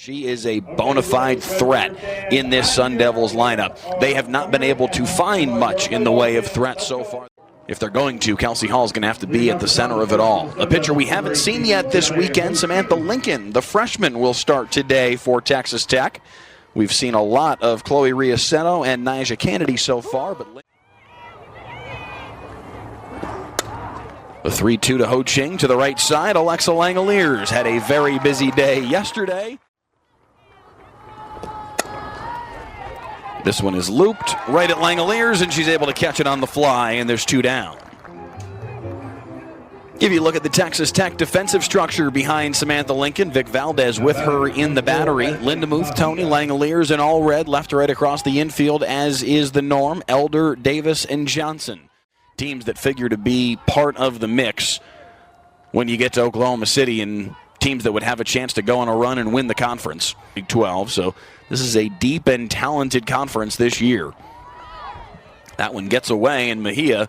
She is a bona fide threat in this Sun Devils lineup. They have not been able to find much in the way of threats so far. If they're going to, Kelsey Hall is going to have to be at the center of it all. A pitcher we haven't seen yet this weekend, Samantha Lincoln, the freshman, will start today for Texas Tech. We've seen a lot of Chloe Riasetto and Nyjah Kennedy so far, but the 3-2 to Ho Ching to the right side. Alexa Langoliers had a very busy day yesterday. This one is looped right at Langoliers, and she's able to catch it on the fly, and there's 2 down. Give you a look at the Texas Tech defensive structure behind Samantha Lincoln. Vic Valdez with her in the battery. Lindemuth, Tony, Langoliers, and Allred left to right across the infield, as is the norm. Elder, Davis, and Johnson. Teams that figure to be part of the mix when you get to Oklahoma City, and teams that would have a chance to go on a run and win the conference. Big 12, so this is a deep and talented conference this year. That one gets away, and Mejia.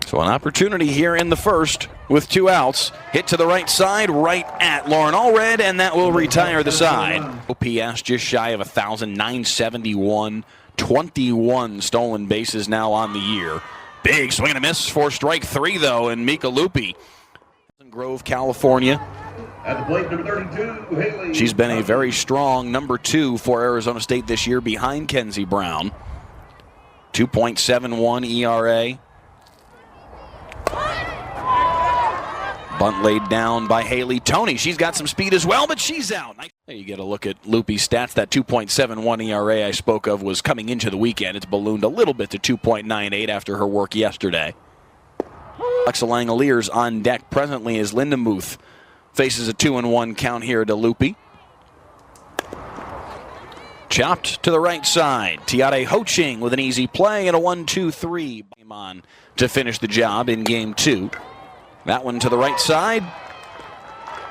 So an opportunity here in the first with 2 outs. Hit to the right side, right at Lauren Allred, and that will retire the side. OPS just shy of 1,000, 971, 21 stolen bases now on the year. Big swing and a miss for strike 3, though, and Mika Lupi. Grove, California. At the plate, number 32, Haley. She's been a very strong number 2 for Arizona State this year behind Kenzie Brown. 2.71 ERA. Bunt laid down by Haley Tony. She's got some speed as well, but she's out. There you get a look at Lupi's stats. That 2.71 ERA I spoke of was coming into the weekend. It's ballooned a little bit to 2.98 after her work yesterday. Alexa Langoliers on deck presently as Lindemuth faces a 2-1 count here to Lupi. Chopped to the right side. Tiare Ho Ching with an easy play and a 1-2-3 on to finish the job in game 2. That one to the right side.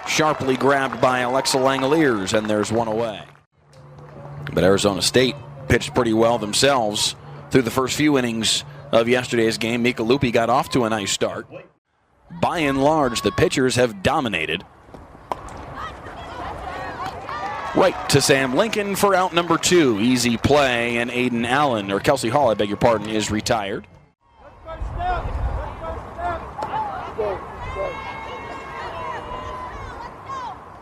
Sharply grabbed by Alexa Langoliers, and there's 1 away. But Arizona State pitched pretty well themselves through the first few innings of yesterday's game. Mika Lupi got off to a nice start. By and large, the pitchers have dominated. Right to Sam Lincoln for out number 2. Easy play, and Aiden Allen, or Kelsey Hall, I beg your pardon, is retired.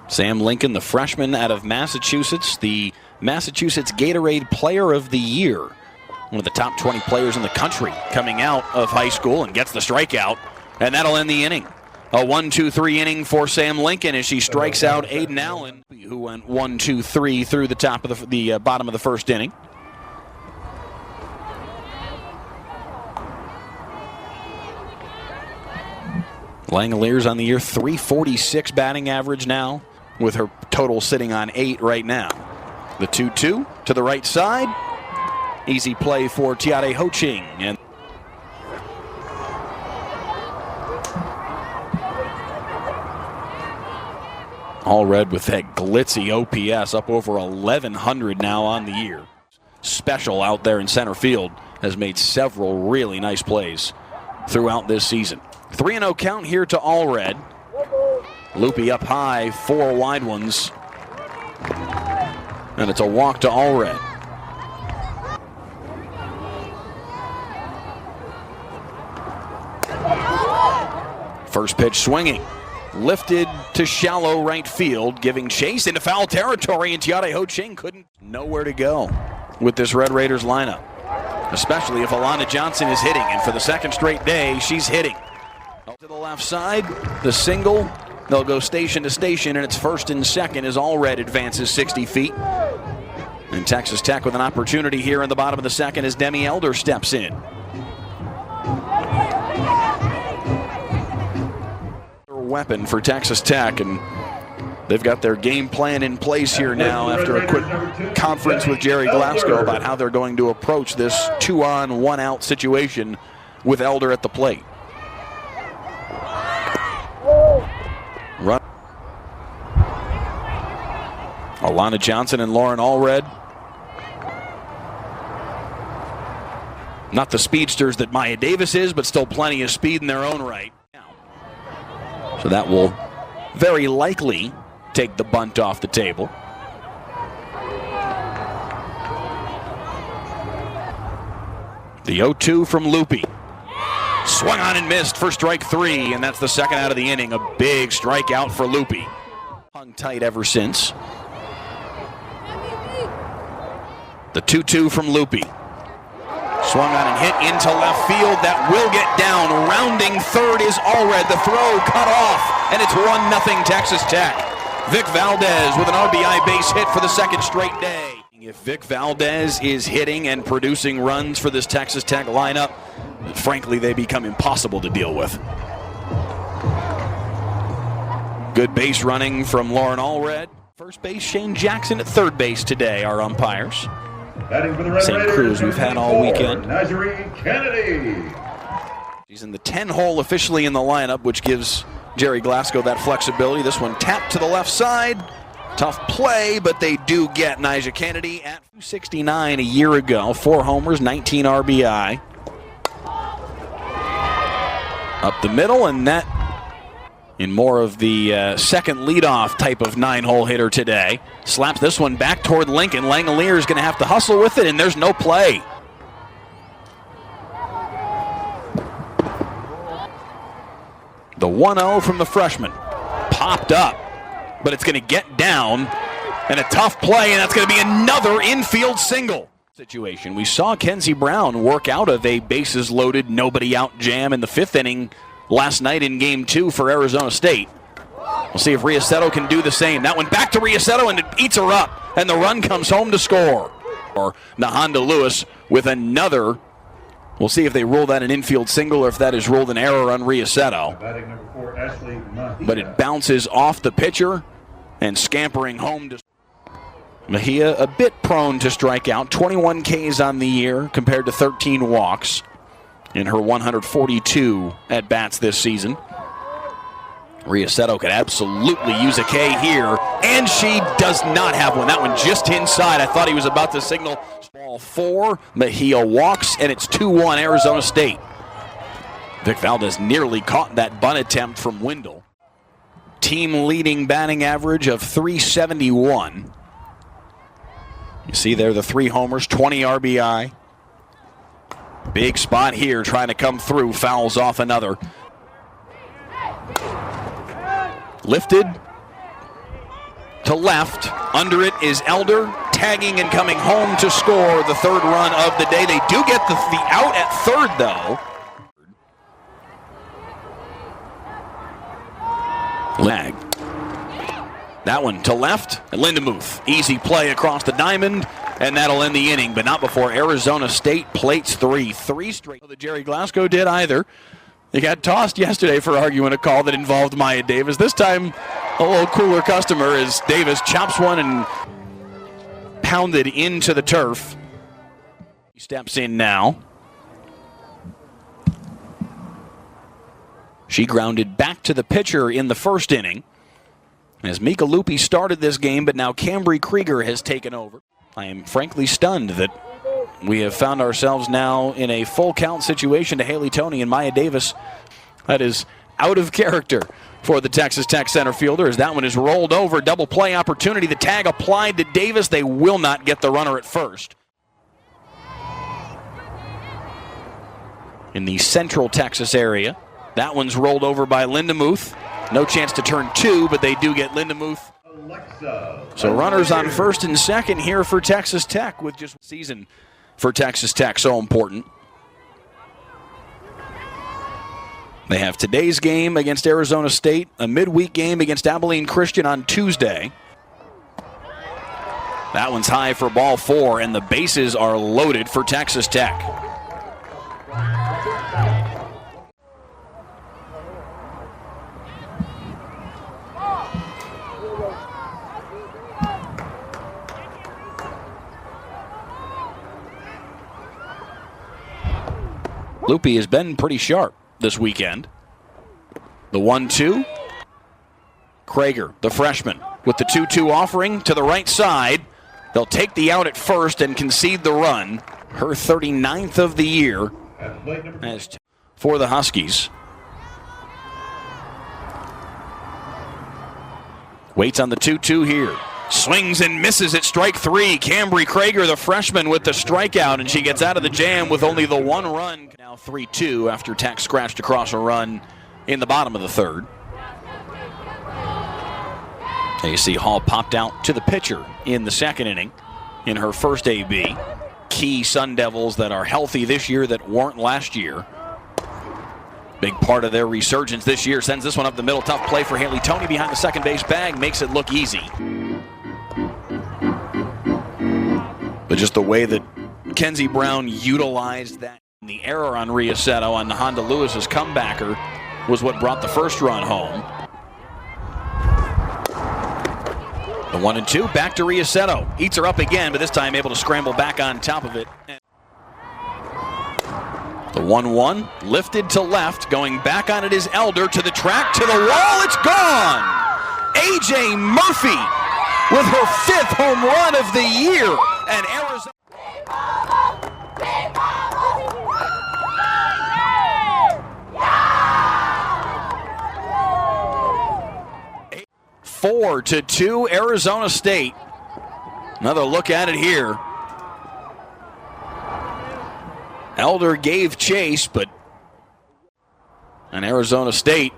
Sam Lincoln, the freshman out of Massachusetts, the Massachusetts Gatorade Player of the Year. One of the top 20 players in the country coming out of high school, and gets the strikeout, and that'll end the inning. A 1-2-3 inning for Sam Lincoln as she strikes out Aiden Allen, who went 1-2-3 through the top of the bottom of the first inning. Langoliers on the year, 346 batting average now, with her total sitting on 8 right now. The 2-2 to the right side. Easy play for Tiare Ho Ching. And Allred with that glitzy OPS up over 1,100 now on the year. Special out there in center field has made several really nice plays throughout this season. 3-0 count here to Allred. Lupi up high, 4 wide ones. And it's a walk to Allred. First pitch swinging. Lifted to shallow right field, giving chase into foul territory, and Tiare Ho Ching couldn't nowhere to go with this Red Raiders lineup. Especially if Alana Johnson is hitting, and for the second straight day, she's hitting. To the left side, the single. They'll go station to station, and it's first and second as Allred advances 60 feet. And Texas Tech with an opportunity here in the bottom of the second as Demi Elder steps in. Weapon for Texas Tech, and they've got their game plan in place here now after a quick conference with Jerry Glasgow about how they're going to approach this 2-on, 1-out situation with Elder at the plate. Run. Alana Johnson and Lauren Allred. Not the speedsters that Maya Davis is, but still plenty of speed in their own right. So that will very likely take the bunt off the table. The 0-2 from Loopy. Swung on and missed for strike 3, and that's the second out of the inning. A big strikeout for Loopy. Hung tight ever since. The 2-2 from Loopy. Swung on and hit into left field. That will get down. Rounding third is Allred. The throw cut off, and it's 1-0 Texas Tech. Vic Valdez with an RBI base hit for the second straight day. If Vic Valdez is hitting and producing runs for this Texas Tech lineup, frankly, they become impossible to deal with. Good base running from Lauren Allred. First base, Shane Jackson at third base today, our umpires. Same crews we've had all weekend. Kennedy. He's in the 10-hole officially in the lineup, which gives Jerry Glasgow that flexibility. This one tapped to the left side. Tough play, but they do get Nyjah Kennedy at 269 a year ago. 4 homers, 19 RBI. Up the middle, and that in more of the second leadoff type of 9-hole hitter today. Slaps this one back toward Lincoln. Langolier is going to have to hustle with it, and there's no play. The 1-0 from the freshman. Popped up, but it's going to get down, and a tough play, and that's going to be another infield single. Situation. We saw Kenzie Brown work out of a bases-loaded, nobody-out jam in the 5th inning last night in Game 2 for Arizona State. We'll see if Riasetto can do the same. That one back to Riasetto, and it eats her up, and the run comes home to score. Or Nahanda Lewis with another. We'll see if they rule that an infield single or if that is ruled an error on Riasetto. But it bounces off the pitcher and scampering home to Mejia, a bit prone to strike out. 21 Ks on the year compared to 13 walks in her 142 at-bats this season. Riasetto could absolutely use a K here, and she does not have one. That one just inside. I thought he was about to signal ball 4. Mejia walks, and it's 2-1 Arizona State. Vic Valdez nearly caught that bunt attempt from Wendell. Team-leading batting average of .371. You see there the 3 homers, 20 RBI. Big spot here trying to come through. Fouls off another. Lifted to left. Under it is Elder. Tagging and coming home to score the 3rd run of the day. They do get the out at 3rd, though. Lag. That one to left. Lindemuth. Easy play across the diamond, and that'll end the inning, but not before Arizona State plates 3 straight. That Jerry Glasgow did either. He got tossed yesterday for arguing a call that involved Maya Davis. This time, a little cooler customer as Davis chops one and pounded into the turf. He steps in now. She grounded back to the pitcher in the 1st inning. As Mika Loopy started this game, but now Cambry Krieger has taken over. I am frankly stunned that we have found ourselves now in a full count situation to Haley Toney and Maya Davis. That is out of character for the Texas Tech center fielder as that one is rolled over. Double play opportunity. The tag applied to Davis. They will not get the runner at first. In the central Texas area, that one's rolled over by Lindemuth. No chance to turn 2, but they do get Lindemuth. So runners on 1st and 2nd here for Texas Tech with just season for Texas Tech, so important. They have today's game against Arizona State, a midweek game against Abilene Christian on Tuesday. That one's high for ball 4, and the bases are loaded for Texas Tech. Loopy has been pretty sharp this weekend. The 1-2. Krieger, the freshman, with the 2-2 offering to the right side. They'll take the out at first and concede the run. Her 39th of the year for the Huskies. Waits on the 2-2 here. Swings and misses at strike three. Cambry Krager, the freshman, with the strikeout, and she gets out of the jam with only the one run. Now 3-2 after Tech scratched across a run in the bottom of the third. And you see Hall popped out to the pitcher in the second inning in her first AB. Key Sun Devils that are healthy this year that weren't last year. Big part of their resurgence this year. Sends this one up the middle. Tough play for Haley Tony behind the second base bag. Makes it look easy. But just the way that Kenzie Brown utilized that. The error on Riasetto on Honda Lewis's comebacker was what brought the first run home. The 1-2, back to Riasetto. Eats her up again, but this time able to scramble back on top of it. The 1-1, lifted to left, going back on it is Elder, to the track, to the wall, it's gone! A.J. Murphy with her 5th home run of the year, and Arizona. Four to 2, Arizona State. Another look at it here. Elder gave chase, but Arizona State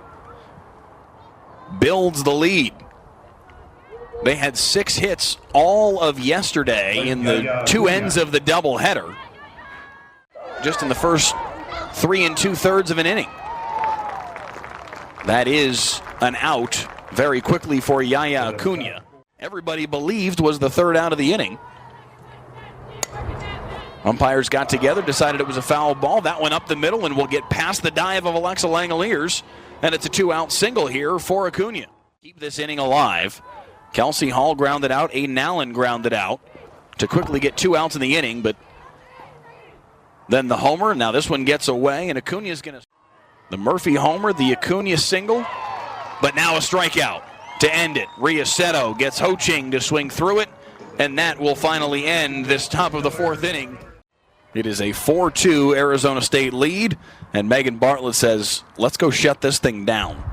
builds the lead. They had 6 hits all of yesterday in the 2 ends of the doubleheader, just in the first 3 2/3 of an inning. That is an out very quickly for Yaya Acuna. Everybody believed was the 3rd out of the inning. Umpires got together, decided it was a foul ball. That went up the middle and will get past the dive of Alexa Langoliers. And it's a 2-out single here for Acuna. Keep this inning alive. Kelsey Hall grounded out. A Nallen grounded out to quickly get 2 outs in the inning. But then the homer. Now this one gets away, and Acuna's going to. The Murphy homer, the Acuna single. But now a strikeout to end it. Riasetto gets Ho Ching to swing through it. And that will finally end this top of the 4th inning. It is a 4-2 Arizona State lead, and Megan Bartlett says, let's go shut this thing down.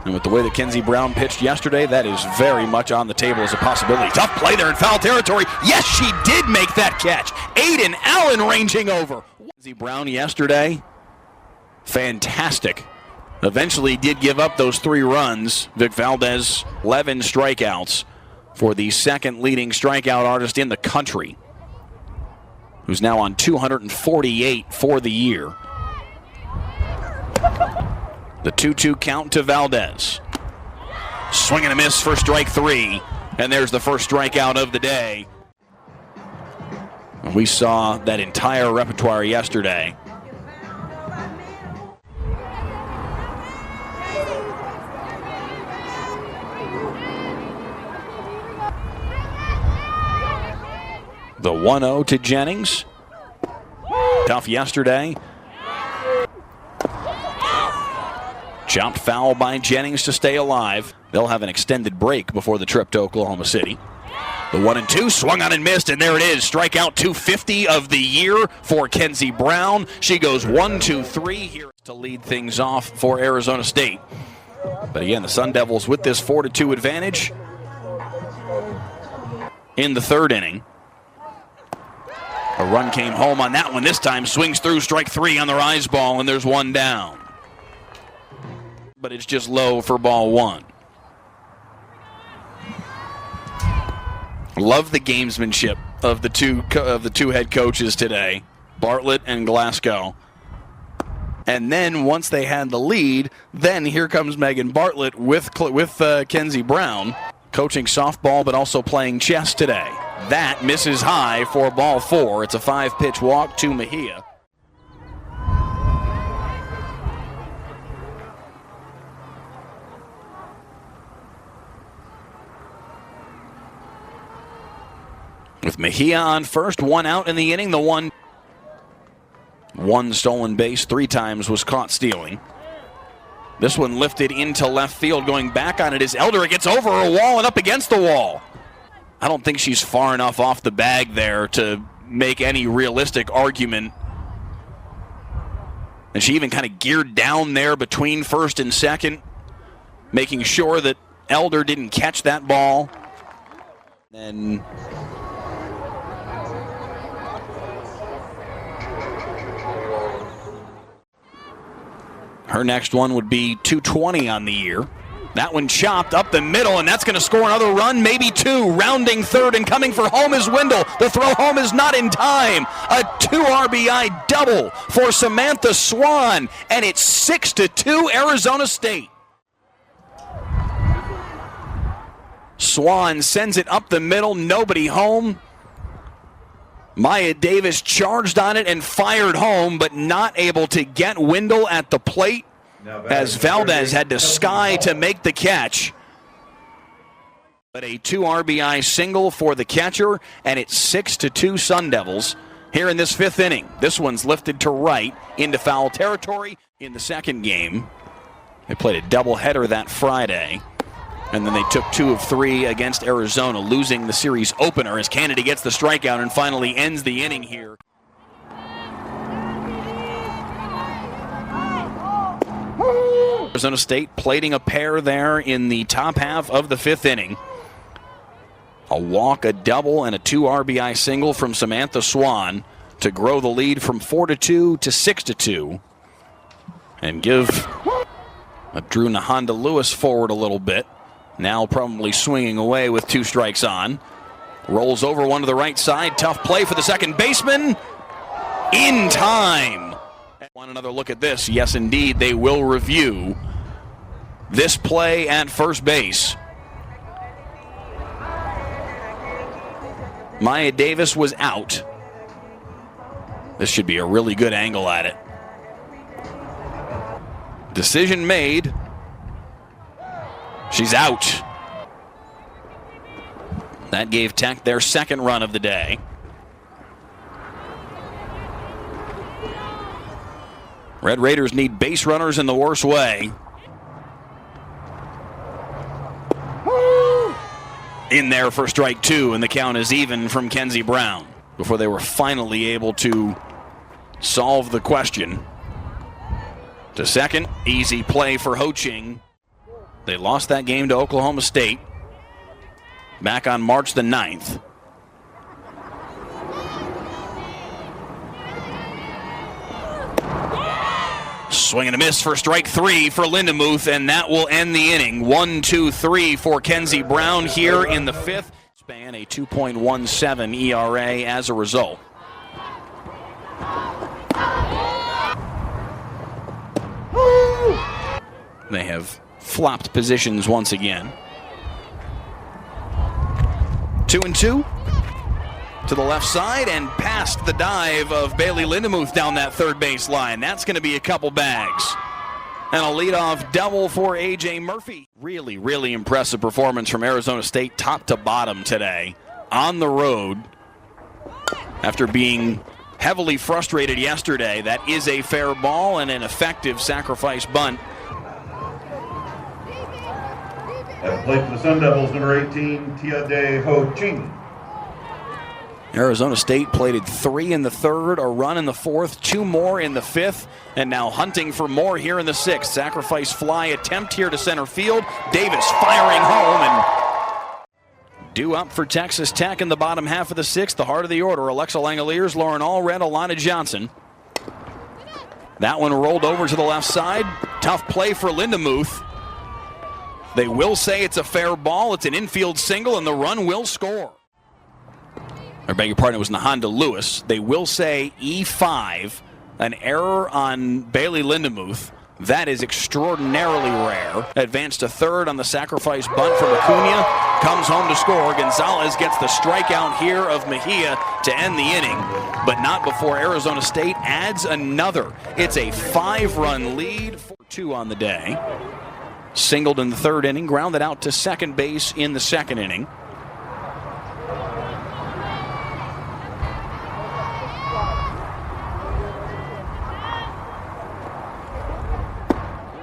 And with the way that Kenzie Brown pitched yesterday, that is very much on the table as a possibility. Tough play there in foul territory. Yes, she did make that catch. Aiden Allen ranging over. Kenzie Brown yesterday, fantastic. Eventually did give up those 3 runs. Vic Valdez, 11 strikeouts for the 2nd leading strikeout artist in the country, who's now on 248 for the year. The 2-2 count to Valdez. Swing and a miss for strike 3, and there's the first strikeout of the day. We saw that entire repertoire yesterday. The 1-0 to Jennings. Tough yesterday. Chopped foul by Jennings to stay alive. They'll have an extended break before the trip to Oklahoma City. The 1-2 swung on and missed, and there it is. Strikeout 250 of the year for Kenzie Brown. She goes 1-2-3 here to lead things off for Arizona State. But again, the Sun Devils with this 4-2 advantage in the 3rd inning. A run came home on that one. This time swings through strike 3 on the rise ball, and there's 1 down. But it's just low for ball 1. Love the gamesmanship of the two head coaches today, Bartlett and Glasgow. And then once they had the lead, then here comes Megan Bartlett with Kenzie Brown, coaching softball but also playing chess today. That misses high for ball 4. It's a 5-pitch walk to Mejia. With Mejia on first, 1 out in the inning. The one stolen base 3 times was caught stealing. This one lifted into left field. Going back on it is Elder. It gets over a wall and up against the wall. I don't think she's far enough off the bag there to make any realistic argument. And she even kind of geared down there between first and second, making sure that Elder didn't catch that ball. Then her next one would be 220 on the year. That one chopped up the middle, and that's going to score another run, maybe two. Rounding third and coming for home is Wendell. The throw home is not in time. A 2 RBI double for Samantha Swan, and it's 6-2 Arizona State. Swan sends it up the middle, nobody home. Maya Davis charged on it and fired home, but not able to get Wendell at the plate, as Valdez had to sky to make the catch. But a 2 RBI single for the catcher, and it's 6-2 Sun Devils here in this fifth inning. This one's lifted to right into foul territory in the second game. They played a doubleheader that Friday, and then they took 2 of 3 against Arizona, losing the series opener as Kennedy gets the strikeout and finally ends the inning here. Arizona State plating a pair there in the top half of the fifth inning. A walk, a double, and a 2 RBI single from Samantha Swan to grow the lead from 4-2 to 6-2 and give Drew Nahonda Lewis forward a little bit. Now probably swinging away with 2 strikes on. Rolls over one to the right side. Tough play for the second baseman. In time. Want another look at this? Yes, indeed, they will review this play at first base. Maya Davis was out. This should be a really good angle at it. Decision made. She's out. That gave Tech their second run of the day. Red Raiders need base runners in the worst way. In there for strike 2, and the count is even from Kenzie Brown before they were finally able to solve the question. To second, easy play for Ho Ching. They lost that game to Oklahoma State back on March the 9th. Swing and a miss for strike 3 for Lindemuth, and that will end the inning. 1-2-3 for Kenzie Brown here in the fifth. Span a 2.17 ERA as a result. They have flopped positions once again. 2-2 to the left side and past the dive of Bailey Lindemuth down that third base line. That's going to be a couple bags. And a leadoff double for A.J. Murphy. Really, really impressive performance from Arizona State top to bottom today on the road. After being heavily frustrated yesterday, that is a fair ball and an effective sacrifice bunt. At the plate for the Sun Devils, number 18, Tiade Ho Ching. Arizona State plated 3 in the third, a run in the fourth, 2 more in the fifth, and now hunting for more here in the sixth. Sacrifice fly attempt here to center field. Davis firing home, and due up for Texas Tech in the bottom half of the sixth, the heart of the order. Alexa Langoliers, Lauren Allred, Alana Johnson. That one rolled over to the left side. Tough play for Lindemuth. They will say it's a fair ball. It's an infield single, and the run will score. I beg your pardon, it was Nahonda Lewis. They will say E5, an error on Bailey Lindemuth. That is extraordinarily rare. Advanced to third on the sacrifice bunt from Acuna. Comes home to score. Gonzalez gets the strikeout here of Mejia to end the inning, but not before Arizona State adds another. It's a 5-run lead, 4-2 on the day. Singled in the third inning, grounded out to second base in the second inning.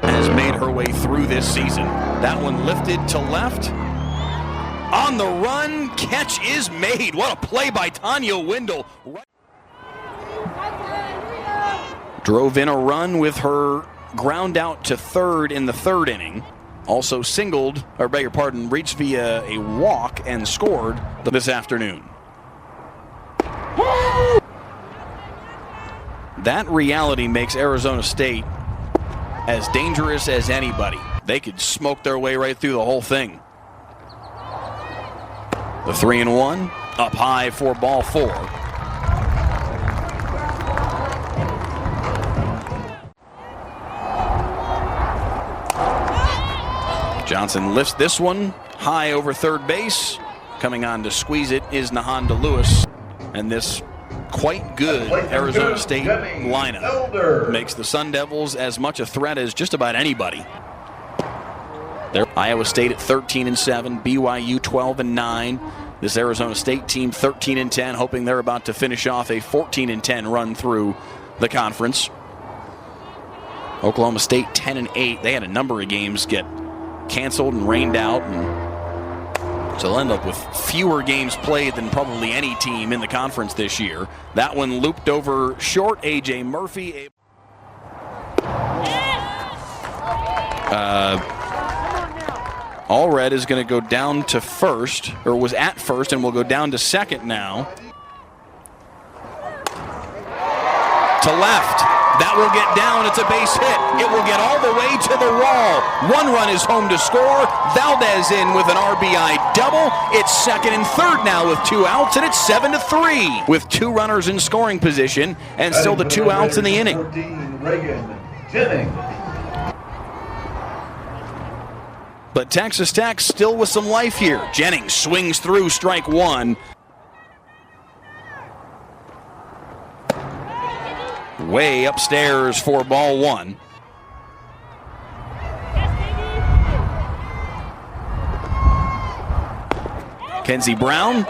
Has made her way through this season. That one lifted to left. On the run, catch is made. What a play by Tanya Wendell. Drove in a run with her ground out to third in the third inning. also singled, or beg your pardon, reached via a walk and scored this afternoon. That reality makes Arizona State as dangerous as anybody. They could smoke their way right through the whole thing. The 3-1 up high for ball 4. Johnson lifts this one high over third base. Coming on to squeeze it is Nahanda Lewis. And this quite good Arizona State lineup makes the Sun Devils as much a threat as just about anybody. They're Iowa State at 13-7, BYU 12-9. This Arizona State team 13-10, hoping they're about to finish off a 14-10 run through the conference. Oklahoma State 10-8. They had a number of games get canceled and rained out, and so they'll end up with fewer games played than probably any team in the conference this year. That one looped over short. A.J. Murphy. Allred is going to go down to first, or was at first, and will go down to second now. To left. That will get down. It's a base hit. It will get all the way to the wall. One run is home to score. Valdez in with an RBI double. It's second and third now with 2 outs, and it's 7-3 with 2 runners in scoring position, and still the 2 outs in the inning. But Texas Tech still with some life here. Jennings swings through strike 1. Way upstairs for ball 1. Kenzie Brown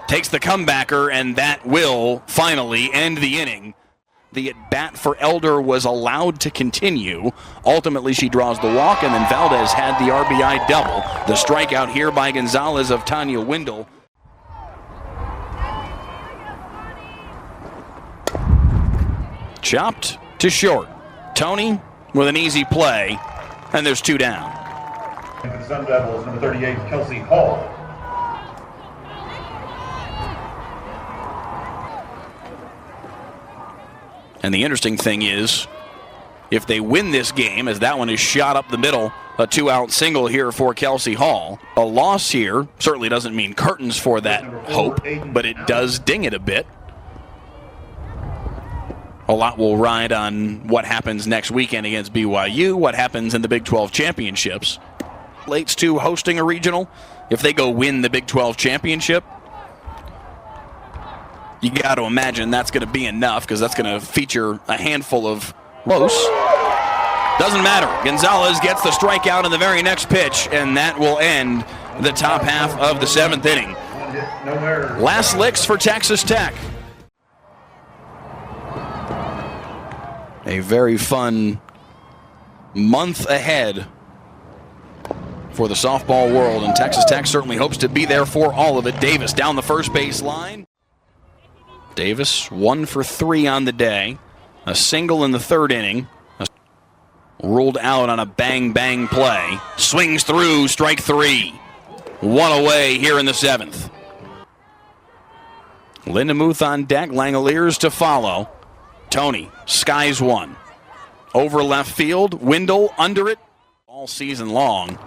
takes the comebacker, and that will finally end the inning. The at-bat for Elder was allowed to continue. Ultimately, she draws the walk, and then Valdez had the RBI double. The strikeout here by Gonzalez of Tanya Windle. Chopped to short. Tony with an easy play, and there's 2 down. For the Sun Devils, number 38, Kelsey Hall. And the interesting thing is, if they win this game, as that one is shot up the middle, a 2-out single here for Kelsey Hall. A loss here certainly doesn't mean curtains for that hope, but it does ding it a bit. A lot will ride on what happens next weekend against BYU, what happens in the Big 12 championships. Relates to hosting a regional. If they go win the Big 12 championship, you got to imagine that's going to be enough, because that's going to feature a handful of close. Doesn't matter. Gonzalez gets the strikeout in the very next pitch, and that will end the top half of the 7th inning. Last licks for Texas Tech. A very fun month ahead for the softball world, and Texas Tech certainly hopes to be there for all of it. Davis down the first base line. Davis 1 for 3 on the day. A single in the 3rd inning. Ruled out on a bang-bang play. Swings through, strike 3. 1 away here in the 7th. Lindemuth on deck, Langoliers to follow. Tony skies 1. Over left field, Windle under it all season long.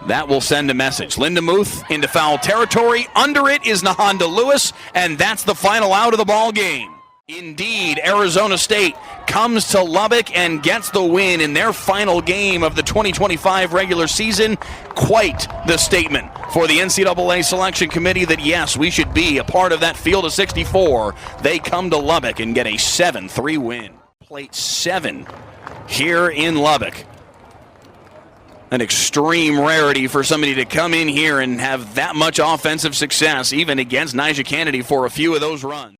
That will send a message. Lindemuth into foul territory. Under it is Nahanda Lewis, and that's the final out of the ball game. Indeed, Arizona State comes to Lubbock and gets the win in their final game of the 2025 regular season. Quite the statement for the NCAA selection committee that, yes, we should be a part of that field of 64. They come to Lubbock and get a 7-3 win. Plate 7 here in Lubbock. An extreme rarity for somebody to come in here and have that much offensive success, even against Nyjah Kennedy for a few of those runs.